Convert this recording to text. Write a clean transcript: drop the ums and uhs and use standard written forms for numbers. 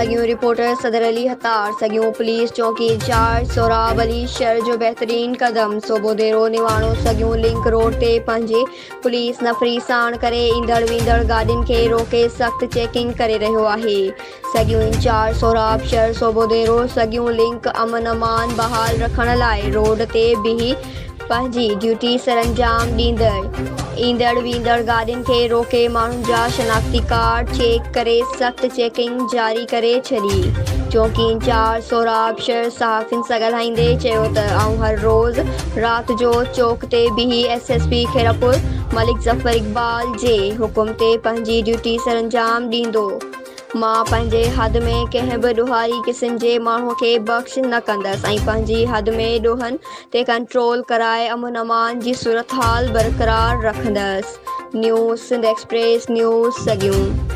सगियूं reporter सदर अली हतार सगियूं police चौकी इंचार्ज सोराब अली शहर जो बेहतरीन कदम सोबो देरो निवाणो सगियूं लिंक रोड ते पंहिंजे पुलिस नफ़री साण करे ईंदड़ वेंदड़ गाॾियुनि खे रोके सख़्त चेकिंग करे रहियो आहे। सगियूं इंचार्ज सोराब शहर सोबो देरो सगियूं लिंक अमन अमान बहाल रखण लाइ रोड ते बीही पंहिंजी ड्यूटी सरअंजाम ॾींदड़ ईंदड़ वेंदड़ गाॾियुनि खे रोके माण्हुनि जा शनाख्ती कार्ड चेक करे सख़्त चेकिंग जारी करे छॾी। चौकी इंचार्ज सोराब शहर सहाफ़ियुनि सां ॻाल्हाईंदे चयो त आऊं हर रोज़ राति जो चौक ते बीही SSP खेड़ापुर मलिक ज़फ़र इक़बाल जे हुकुम ते पंहिंजी ड्यूटी सरअंजाम ॾींदो। मां पंहिंजे हद में कंहिं बि ॾोहारी क़िस्म जे माण्हूअ खे बख़्श न कंदसि ऐं पंहिंजी हद में ॾोहनि ते कंट्रोल कराए अमन अमान जी सूरत हाल बरक़रार रखंदसि। News Sindh Express News सगियूं।